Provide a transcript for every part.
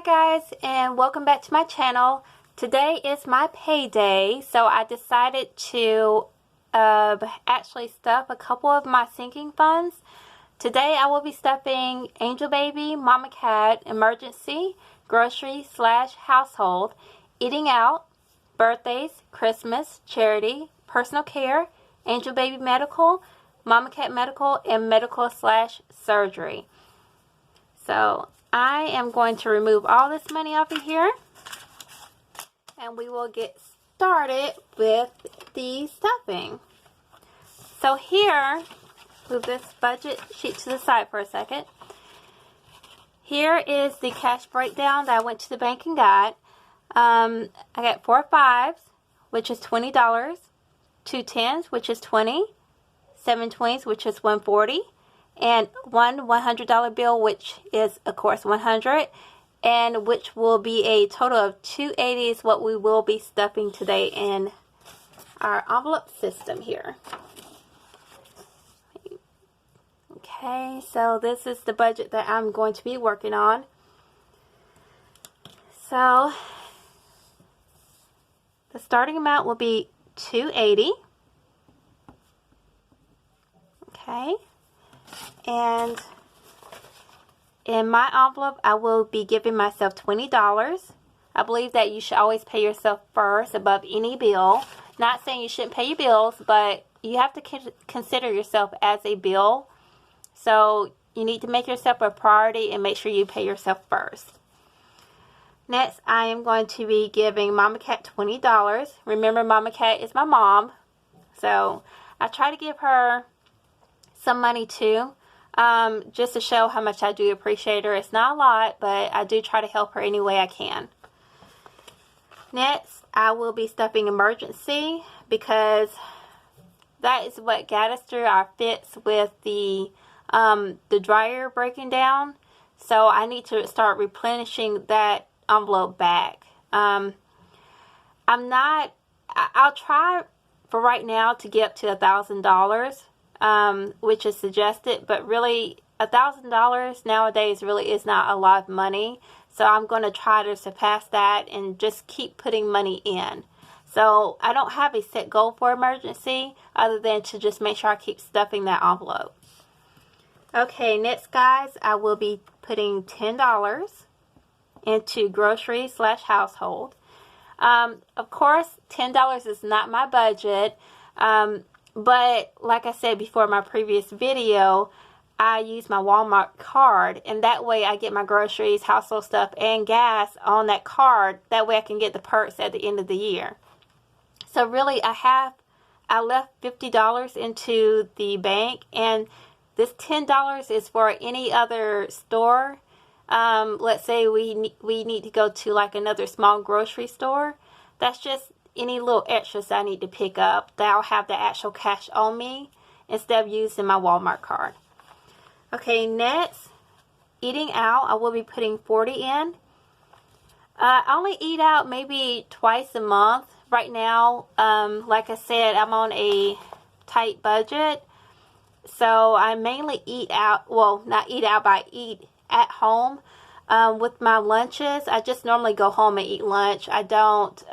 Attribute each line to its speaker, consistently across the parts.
Speaker 1: guys, and welcome back to my channel. Today is my payday, so I decided to actually stuff a couple of my sinking funds. Today I will be stuffing Angel Baby, Mama Cat, Emergency, Grocery / Household, Eating Out, Birthdays, Christmas, Charity, Personal Care, Angel Baby Medical, Mama Cat Medical, and Medical / Surgery. So I am going to remove all this money off of here, and we will get started with the stuffing. So here, move this budget sheet to the side for a second. Here is the cash breakdown that I went to the bank and got. I got 4 5s, which is $20, 2 10s, which is $20, 7 20s, which is $140. And one $100 bill, which is of course $100, and which will be a total of $280 is what we will be stuffing today in our envelope system here. Okay, so this is the budget that I'm going to be working on. So the starting amount will be $280. Okay. And in my envelope, I will be giving myself $20. I believe that you should always pay yourself first above any bill. Not saying you shouldn't pay your bills, but you have to consider yourself as a bill. So you need to make yourself a priority and make sure you pay yourself first. Next, I am going to be giving Mama Cat $20. Remember, Mama Cat is my mom. So I try to give her some money too. Just to show how much I do appreciate her. It's not a lot, but I do try to help her any way I can. Next, I will be stuffing Emergency because that is what got us through our fits with the dryer breaking down. So I need to start replenishing that envelope back. I'll try for right now to get up to $1,000. Which is suggested, but really $1,000 nowadays really is not a lot of money. So I'm going to try to surpass that and just keep putting money in. So I don't have a set goal for Emergency other than to just make sure I keep stuffing that envelope. Okay, next guys, I will be putting $10 into Grocery / Household. Of course, $10 is not my budget. But like I said before in my previous video, I use my Walmart card, and that way I get my groceries, household stuff, and gas on that card. That way I can get the perks at the end of the year. So really I left $50 into the bank, and this $10 is for any other store. Let's say we need to go to like another small grocery store. That's just any little extras I need to pick up that I'll have the actual cash on me instead of using my Walmart card. Okay, next, Eating Out, I will be putting $40 in. I only eat out maybe twice a month. Right now, like I said, I'm on a tight budget. So I mainly eat out, well, not eat out, but I eat at home. With my lunches, I just normally go home and eat lunch. I don't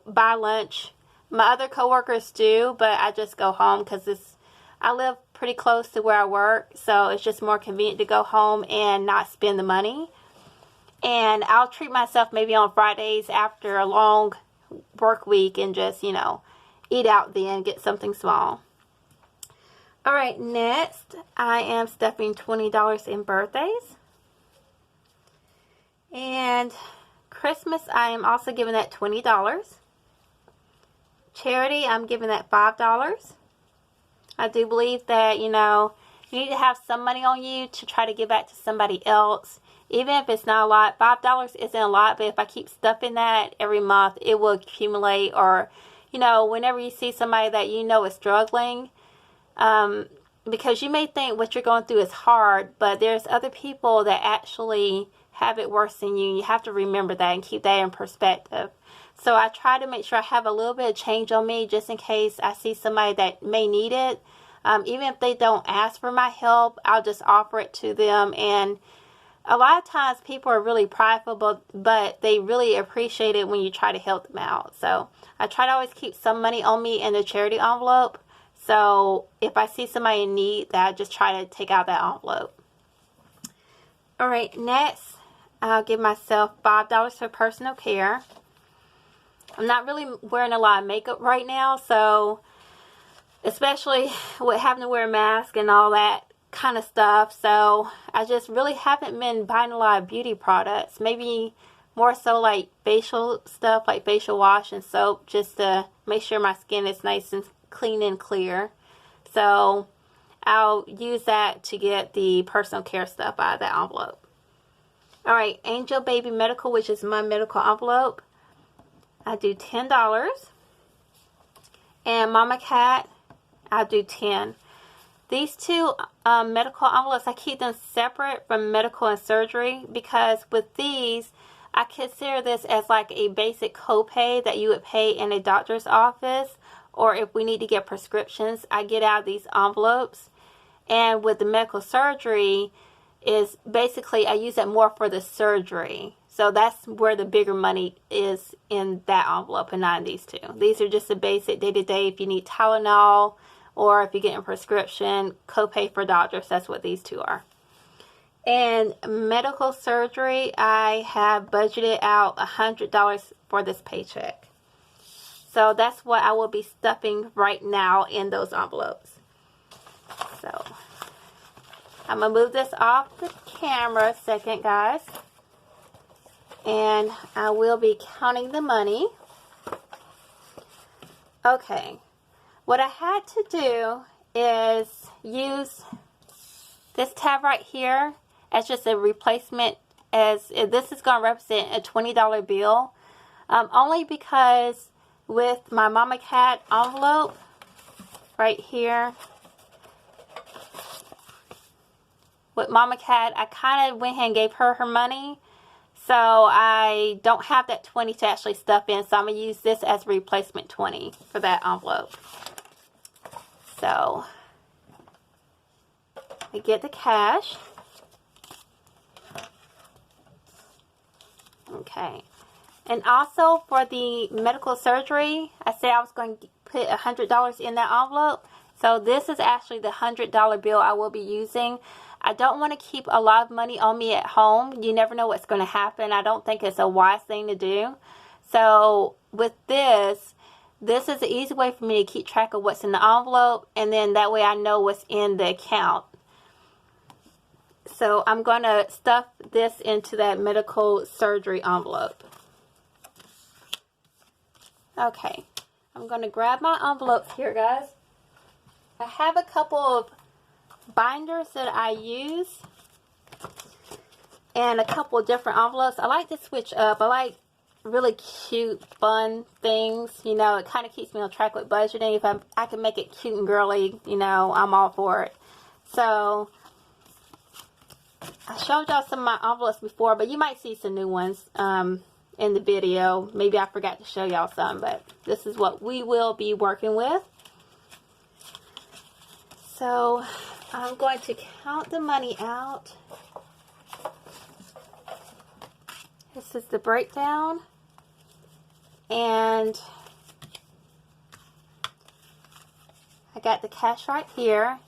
Speaker 1: buy lunch. My other coworkers do, but I just go home because I live pretty close to where I work, so it's just more convenient to go home and not spend the money. And I'll treat myself maybe on Fridays after a long work week and just, eat out then, get something small. Alright, next, I am stuffing $20 in birthdays. And Christmas, I am also giving that $20. Charity, I'm giving that $5. I do believe that, you need to have some money on you to try to give back to somebody else. Even if it's not a lot, $5 isn't a lot, but if I keep stuffing that every month, it will accumulate. Or, whenever you see somebody that is struggling, because you may think what you're going through is hard, but there's other people that actually have it worse than you. You have to remember that and keep that in perspective. So I try to make sure I have a little bit of change on me just in case I see somebody that may need it. Even if they don't ask for my help, I'll just offer it to them. And a lot of times people are really prideful, but they really appreciate it when you try to help them out. So I try to always keep some money on me in the charity envelope. So if I see somebody in need, that I just try to take out that envelope. Alright, next I'll give myself $5 for personal care. I'm not really wearing a lot of makeup right now, so especially with having to wear a mask and all that kind of stuff, so I just really haven't been buying a lot of beauty products. Maybe more so like facial stuff, like facial wash and soap, just to make sure my skin is nice and clean and clear. So I'll use that to get the personal care stuff out of that envelope. Alright, Angel Baby Medical, which is my medical envelope, I do $10. And Mama Cat, I'll do $10. These two medical envelopes, I keep them separate from medical and surgery, because with these, I consider this as like a basic copay that you would pay in a doctor's office, or if we need to get prescriptions, I get out of these envelopes. And with the medical surgery, is basically I use it more for the surgery. So that's where the bigger money is, in that envelope and not in these two. These are just a basic day-to-day if you need Tylenol or if you get a prescription, copay for doctors. That's what these two are. And medical surgery, I have budgeted out $100 for this paycheck. So that's what I will be stuffing right now in those envelopes. So I'm going to move this off the camera a second, guys. And I will be counting the money. Okay. What I had to do is use this tab right here as just a replacement, as this is going to represent a $20 bill. Only because with my Mama Cat envelope right here, with Mama Cat, I kind of went ahead and gave her money. So I don't have that 20 to actually stuff in. So I'm going to use this as replacement 20 for that envelope. So I get the cash. Okay. And also for the medical surgery, I said I was going to put $100 in that envelope. So this is actually the $100 bill I will be using. I don't want to keep a lot of money on me at home. You never know what's going to happen. I don't think it's a wise thing to do. So with this is an easy way for me to keep track of what's in the envelope. And then that way I know what's in the account. So I'm going to stuff this into that medical surgery envelope. Okay. I'm going to grab my envelopes here, guys. I have a couple of binders that I use and a couple of different envelopes. I like to switch up. I like really cute, fun things. You know, it kind of keeps me on track with budgeting. If I can make it cute and girly, you know, I'm all for it. So I showed y'all some of my envelopes before, but you might see some new ones in the video. Maybe I forgot to show y'all some, but this is what we will be working with. So I'm going to count the money out. This is the breakdown. And I got the cash right here.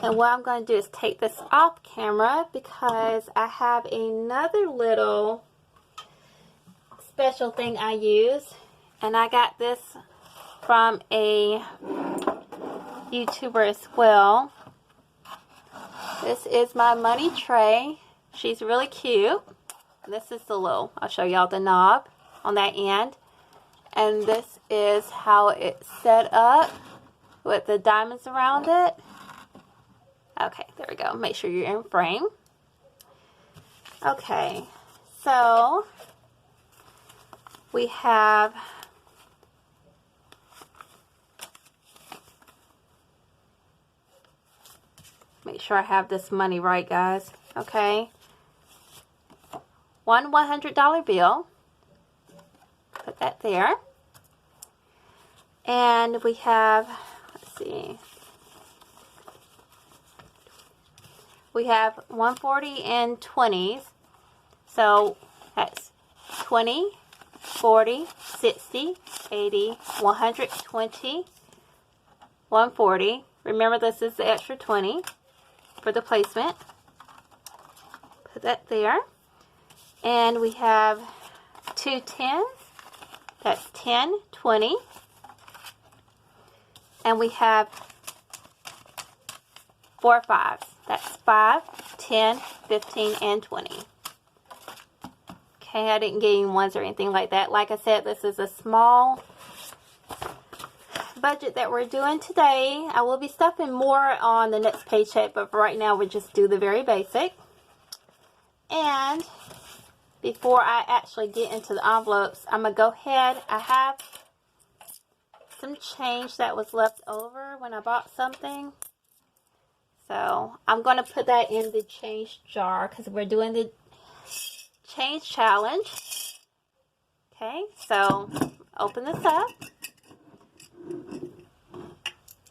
Speaker 1: And what I'm going to do is take this off camera because I have another little special thing I use. And I got this from a YouTuber as well. This is my money tray. She's really cute. This is the little, I'll show y'all the knob on that end. And this is how it's set up with the diamonds around it. Okay, there we go. Make sure you're in frame. Okay, so we have make sure I have this money right, guys. Okay. One $100 bill. Put that there. And we have, let's see, we have 140 and 20s. So that's 20, 40, 60, 80, 120, 140. Remember, this is the extra 20 for the placement. Put that there. And we have 2 10s. That's 10, 20. And we have 4 5s. That's 5, 10, 15, and 20. Okay, I didn't get any ones or anything like that. Like I said, this is a small budget that we're doing today. I will be stuffing more on the next paycheck, but for right now, we'll just do the very basic. And before I actually get into the envelopes, I'm going to go ahead. I have some change that was left over when I bought something. So I'm going to put that in the change jar because we're doing the change challenge. Okay, so open this up.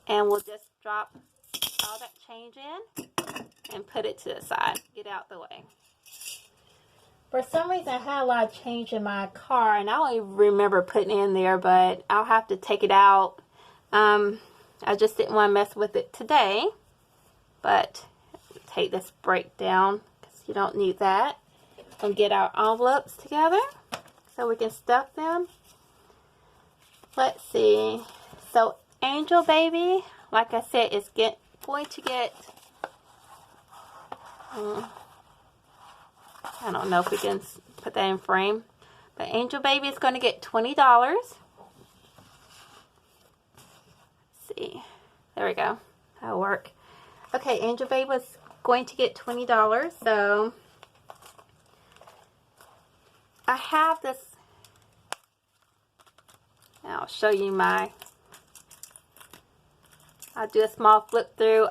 Speaker 1: And we'll just drop all that change in and put it to the side. Get out the way. For some reason, I had a lot of change in my car, and I don't even remember putting it in there, but I'll have to take it out. I just didn't want to mess with it today, but take this break down because you don't need that. And get our envelopes together so we can stuff them. Let's see. So Angel Baby, like I said, is going to get, I don't know if we can put that in frame, but Angel Baby is going to get $20. Let's see. There we go. That'll work. Okay, Angel Baby was going to get $20, so I have this. I'll show you I'll do a small flip through.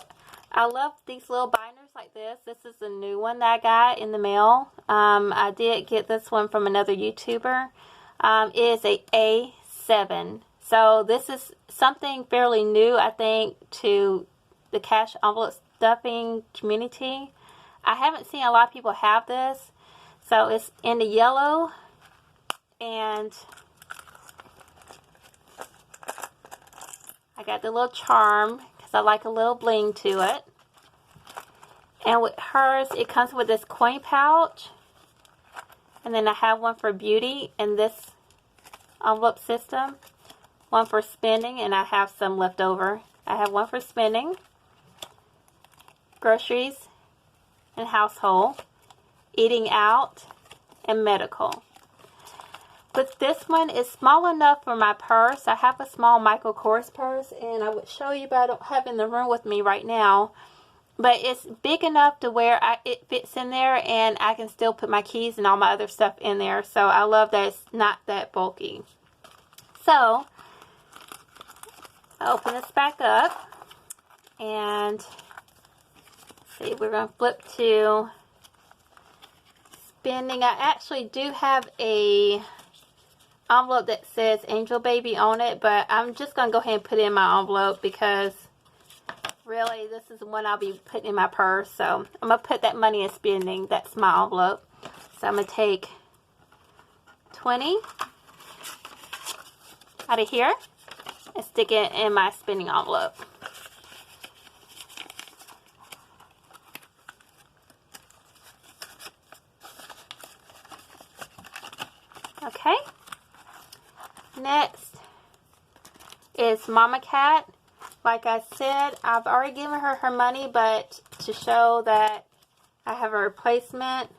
Speaker 1: I love these little binders like this. This is a new one that I got in the mail. I did get this one from another YouTuber. It is a A7. So this is something fairly new, I think, to the cash envelope stuffing community. I haven't seen a lot of people have this. So it's in the yellow, and I got the little charm because I like a little bling to it. And with hers, it comes with this coin pouch. And then I have one for beauty in this envelope system. One for spending, and I have some left over. I have one for spending, groceries, and household, eating out, and medical. But this one is small enough for my purse. I have a small Michael Kors purse, and I would show you, but I don't have it in the room with me right now. But it's big enough to where it fits in there, and I can still put my keys and all my other stuff in there. So I love that it's not that bulky. So I open this back up, and see, we're going to flip to spending. I actually do have a envelope that says Angel Baby on it, but I'm just going to go ahead and put it in my envelope because really this is the one I'll be putting in my purse. So I'm going to put that money in spending. That's my envelope. So I'm going to take 20 out of here and stick it in my spending envelope. Okay. Next is Mama Cat. Like I said, I've already given her her money, but to show that I have a replacement,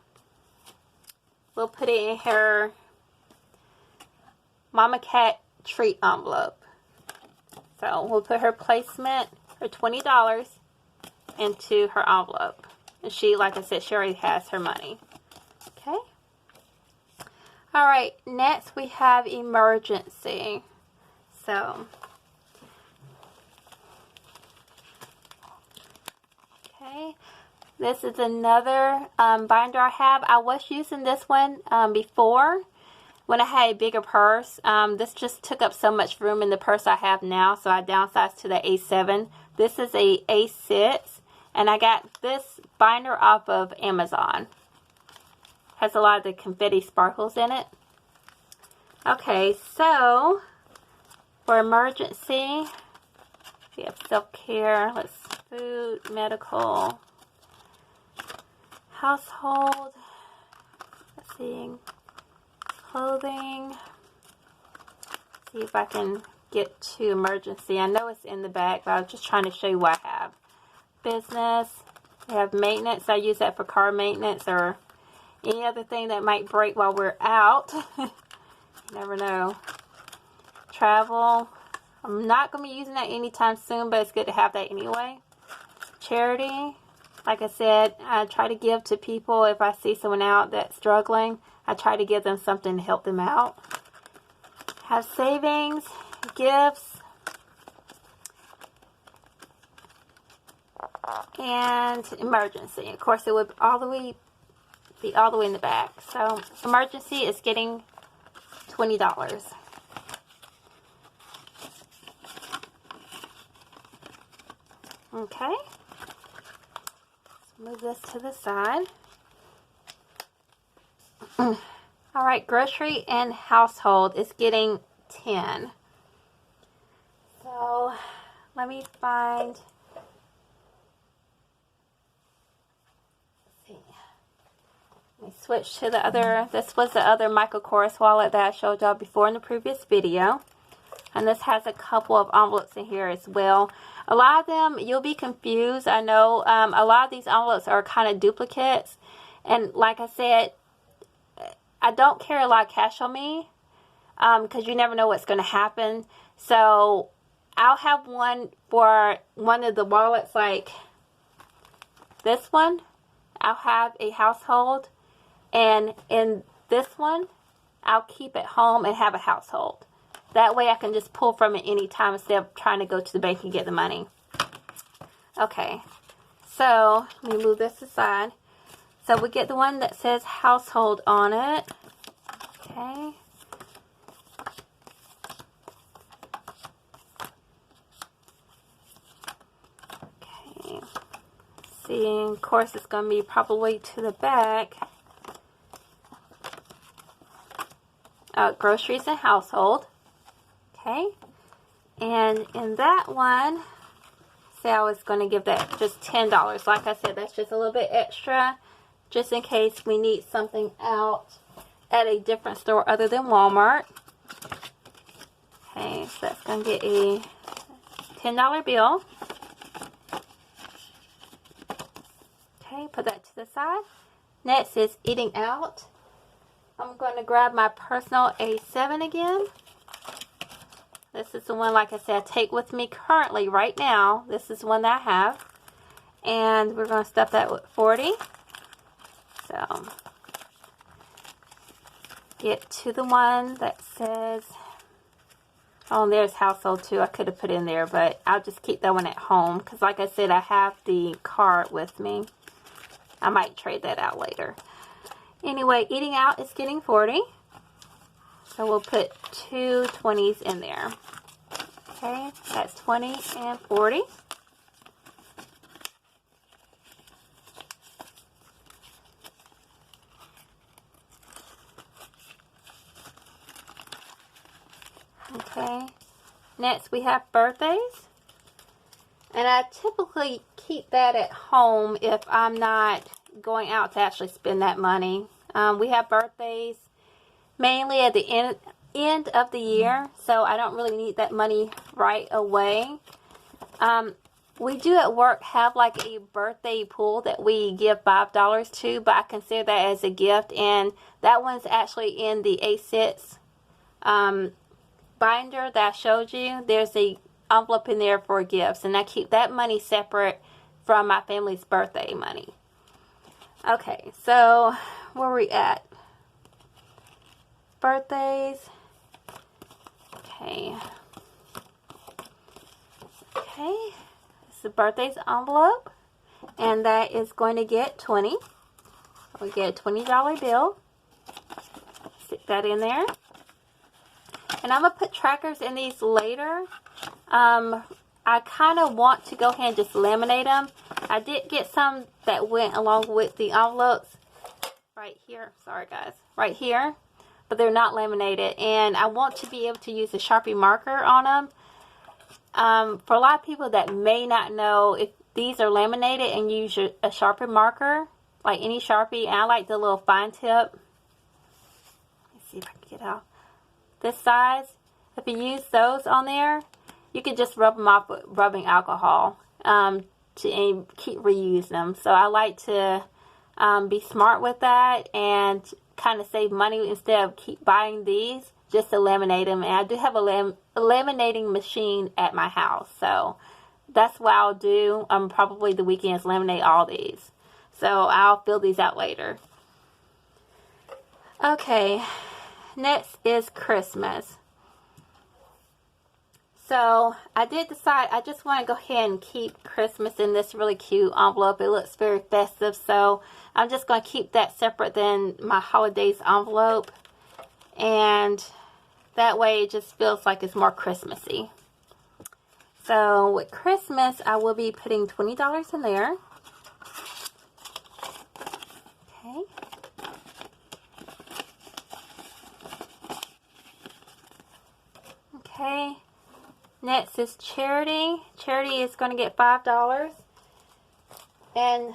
Speaker 1: we'll put it in her Mama Cat treat envelope. So we'll put her placement, her $20, into her envelope. And she, like I said, she already has her money. Okay. Alright, next we have emergency. So, okay, this is another binder I have. I was using this one before when I had a bigger purse. This just took up so much room in the purse I have now, so I downsized to the A7. This is a A6, And I got this binder off of Amazon. Has a lot of the confetti sparkles in it. Okay, so for emergency, we have self-care, food, medical, household, let's see, clothing. See if I can get to emergency. I know it's in the back, but I was just trying to show you what I have. Business, we have maintenance. I use that for car maintenance or any other thing that might break while we're out. You never know. Travel. I'm not going to be using that anytime soon, but it's good to have that anyway. Charity. Like I said, I try to give to people if I see someone out that's struggling. I try to give them something to help them out. Have savings, gifts, and emergency. Of course, it would be all the way in the back. So emergency is getting $20. Okay. Let's move this to the side. Alright, grocery and household is getting 10. So let me find, let's see. Let me switch to the other. This was the other Michael Kors wallet that I showed y'all before in the previous video. And this has a couple of envelopes in here as well. A lot of them, you'll be confused. I know a lot of these envelopes are kind of duplicates. And like I said, I don't carry a lot of cash on me because you never know what's going to happen. So I'll have one for one of the wallets like this one. I'll have a household. And in this one, I'll keep it home and have a household. That way I can just pull from it anytime instead of trying to go to the bank and get the money. Okay, so let me move this aside. So we get the one that says household on it. Okay. Okay. See, of course it's going to be probably to the back. Groceries and household. Okay, and in that one, say I was going to give that just $10. Like I said, that's just a little bit extra, just in case we need something out at a different store other than Walmart. Okay, so that's going to get a $10 bill. Okay, put that to the side. Next is eating out. I'm going to grab my personal A7 again. This is the one, like I said, I take with me currently right now. This is one that I have. And we're going to stuff that with 40. So, get to the one that says, oh, and there's household too. I could have put in there, but I'll just keep that one at home. Because like I said, I have the card with me. I might trade that out later. Anyway, eating out is getting 40. So we'll put two 20s in there. Okay, that's 20 and 40. Okay, next we have birthdays. And I typically keep that at home if I'm not going out to actually spend that money. We have birthdays mainly at the end of the year, so I don't really need that money right away. We do at work have like a birthday pool that we give $5 to, but I consider that as a gift, and that one's actually in the A6 binder that I showed you. There's a envelope in there for gifts, and I keep that money separate from my family's birthday money. Okay, so where are we at? Birthdays. Okay. Okay. It's the birthdays envelope. And that is going to get 20. We get a $20 bill. Stick that in there. And I'm going to put trackers in these later. I kind of want to go ahead and just laminate them. I did get some that went along with the envelopes right here. Sorry guys, right here. But they're not laminated, and I want to be able to use a Sharpie marker on them. For a lot of people that may not know, if these are laminated and use a Sharpie marker, like any Sharpie, and I like the little fine tip. Let me see if I can get out this size. If you use those on there, you can just rub them off with rubbing alcohol and keep reusing them. So I like to be smart with that and kind of save money instead of keep buying these, just to laminate them. And I do have a laminating machine at my house, so that's what I'll do. Probably the weekends, laminate all these. So I'll fill these out later. Okay, next is Christmas. So I did decide I just want to go ahead and keep Christmas in this really cute envelope. It looks very festive, so I'm just going to keep that separate than my holidays envelope. And that way it just feels like it's more Christmassy. So with Christmas, I will be putting $20 in there. Okay. Okay. Next is Charity. Charity is going to get $5. And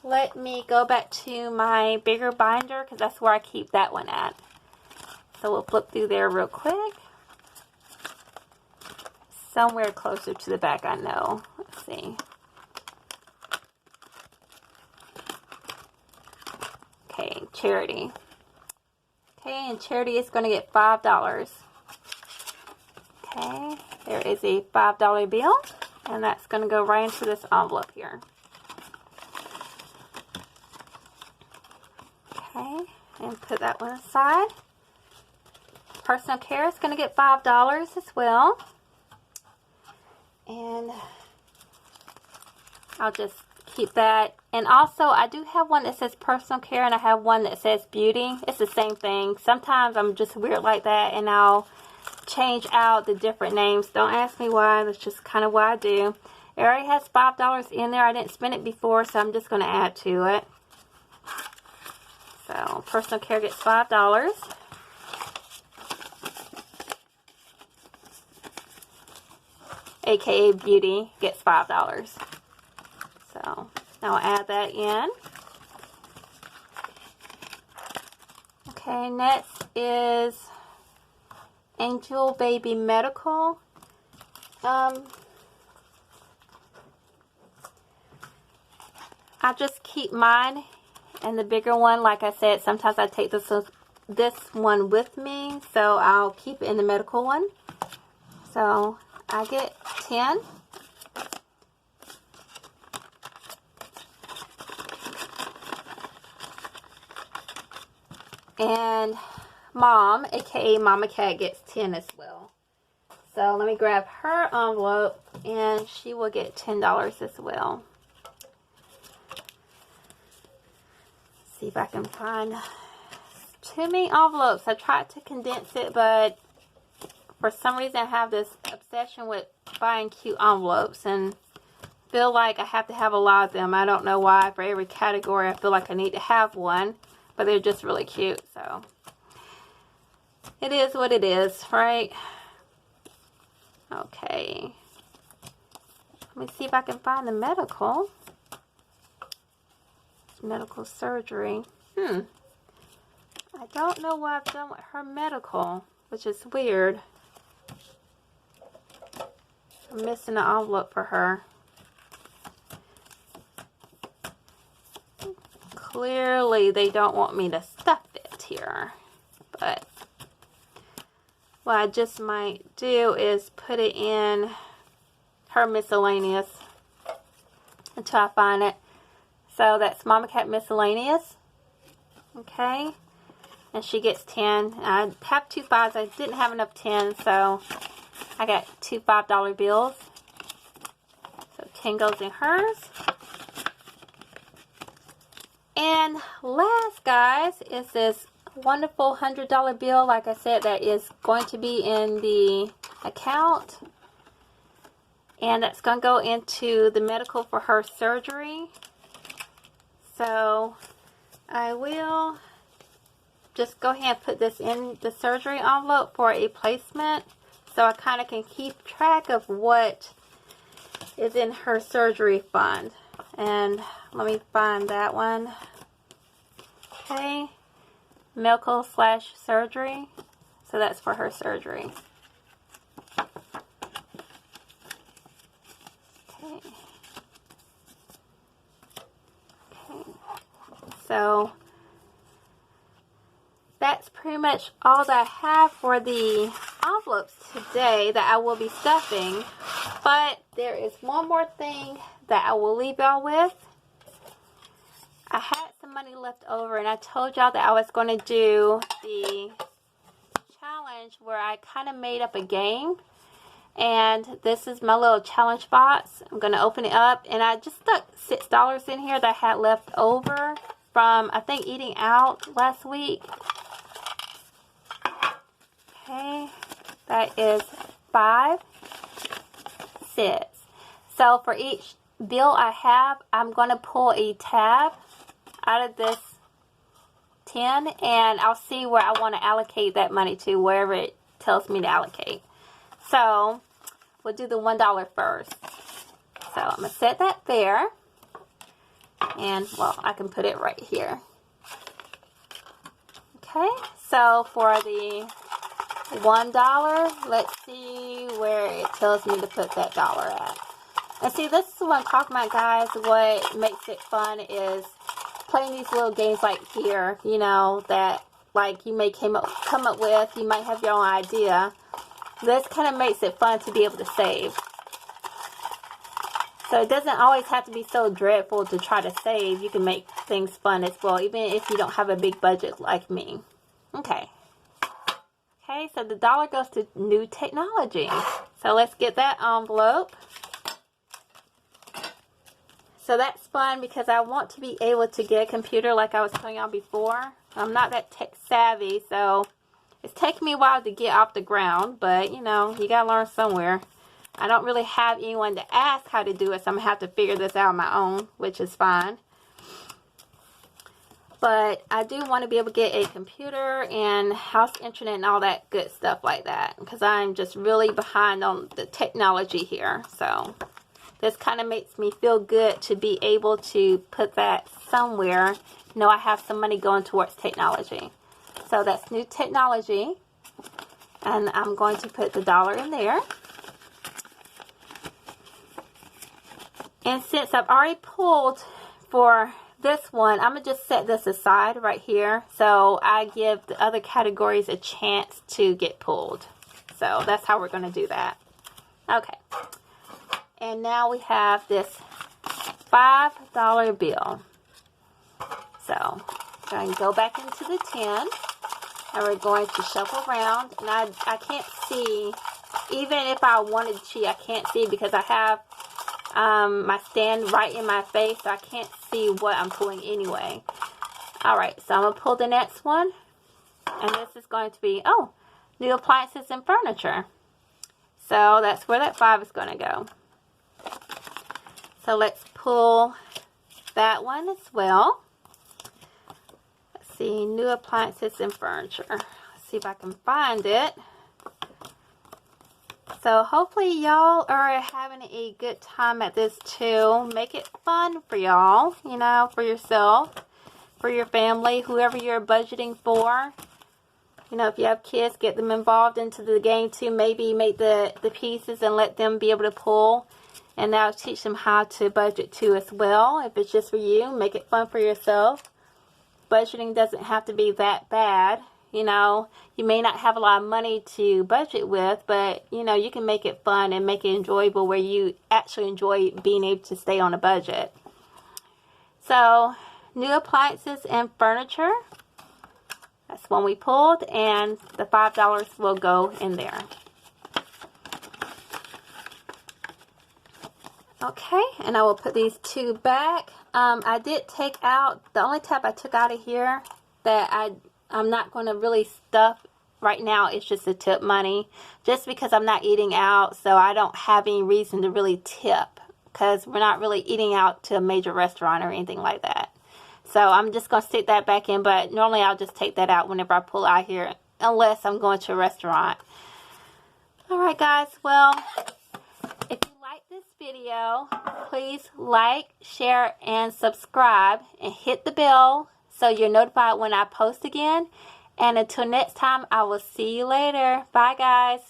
Speaker 1: let me go back to my bigger binder, because that's where I keep that one at. So we'll flip through there real quick. Somewhere closer to the back, I know. Let's see. Okay, Charity. Okay, and Charity is going to get $5. Okay, there is a $5 bill, and that's going to go right into this envelope here. Okay, and put that one aside. Personal Care is going to get $5 as well. And I'll just keep that. And also, I do have one that says Personal Care, and I have one that says Beauty. It's the same thing. Sometimes I'm just weird like that, and I'll change out the different names. Don't ask me why. That's just kind of what I do. It already has $5 in there. I didn't spend it before, so I'm just going to add to it. So, Personal Care gets $5. AKA Beauty gets $5. So, now I'll add that in. Okay, next is Angel Baby Medical. I just keep mine and the bigger one. Like I said, sometimes I take this one with me, so I'll keep it in the medical one. So I get 10. And Mom, aka Mama Cat, gets 10 as well. So let me grab her envelope, and she will get $10 as well. See if I can find too many envelopes. I tried to condense it, but for some reason I have this obsession with buying cute envelopes and feel like I have to have a lot of them. I don't know why. For every category I feel like I need to have one, but they're just really cute. So it is what it is, right? Okay. Let me see if I can find the medical. Medical surgery. I don't know what I've done with her medical, which is weird. I'm missing an envelope for her. Clearly they don't want me to stuff it here, but what I just might do is put it in her miscellaneous until I find it. So that's Mama Cat Miscellaneous. Okay. And she gets 10. I have 2 5s. I didn't have enough 10, so I got 2 $5 bills. So 10 goes in hers. And last, guys, is this wonderful $100 bill. Like I said, that is going to be in the account. And that's going to go into the medical for her surgery. So I will just go ahead and put this in the surgery envelope for a placement, so I kind of can keep track of what is in her surgery fund. And let me find that one. Okay, medical / surgery. So that's for her surgery. Okay. So that's pretty much all that I have for the envelopes today that I will be stuffing. But there is one more thing that I will leave y'all with. I had some money left over, and I told y'all that I was going to do the challenge where I kind of made up a game. And this is my little challenge box. I'm going to open it up, and I just stuck $6 in here that I had left over from, I think, eating out last week. Okay, that is 5, 6. So for each bill I have, I'm going to pull a tab out of this tin, and I'll see where I want to allocate that money to, wherever it tells me to allocate. So we'll do the $1 first. So I'm going to set that there. And, well, I can put it right here. Okay, so for the $1, let's see where it tells me to put that dollar at. And see, this is what I'm talking about, guys. What makes it fun is playing these little games like here, you know, that like you may come up with. You might have your own idea. This kind of makes it fun to be able to save. So it doesn't always have to be so dreadful to try to save. You can make things fun as well, even if you don't have a big budget like me. Okay. Okay, so the dollar goes to new technology. So let's get that envelope. So that's fun because I want to be able to get a computer like I was telling y'all before. I'm not that tech savvy, so it's taken me a while to get off the ground, but you know, you gotta learn somewhere. I don't really have anyone to ask how to do it, so I'm gonna have to figure this out on my own, which is fine. But I do want to be able to get a computer and house internet and all that good stuff like that, because I'm just really behind on the technology here. So this kind of makes me feel good to be able to put that somewhere. Know I have some money going towards technology. So that's new technology. And I'm going to put the dollar in there. And since I've already pulled for this one, I'm going to just set this aside right here. So I give the other categories a chance to get pulled. So that's how we're going to do that. Okay. And now we have this $5 bill. So we're going to go back into the tin. And we're going to shuffle around. And I can't see, even if I wanted to cheat, I can't see because I have my stand right in my face. So I can't see what I'm pulling anyway. Alright, so I'm going to pull the next one. And this is going to be, oh, new appliances and furniture. So that's where that 5 is going to go. So let's pull that one as well. Let's see, new appliances and furniture. Let's see if I can find it. So hopefully y'all are having a good time at this too. Make it fun for y'all, you know, for yourself, for your family, whoever you're budgeting for. You know, if you have kids, get them involved into the game too. Maybe make the pieces and let them be able to pull. And that'll teach them how to budget too as well. If it's just for you, make it fun for yourself. Budgeting doesn't have to be that bad. You know, you may not have a lot of money to budget with, but, you know, you can make it fun and make it enjoyable where you actually enjoy being able to stay on a budget. So, new appliances and furniture. That's one we pulled, and the $5 will go in there. Okay, and I will put these two back. I did take out, the only tab I took out of here that I'm not going to really stuff right now it's just the tip money, just because I'm not eating out, so I don't have any reason to really tip, because we're not really eating out to a major restaurant or anything like that. So I'm just going to stick that back in, but normally I'll just take that out whenever I pull out here, unless I'm going to a restaurant. Alright guys, well, if you like this video, please like, share, and subscribe, and hit the bell so you're notified when I post again. And until next time, I will see you later. Bye guys.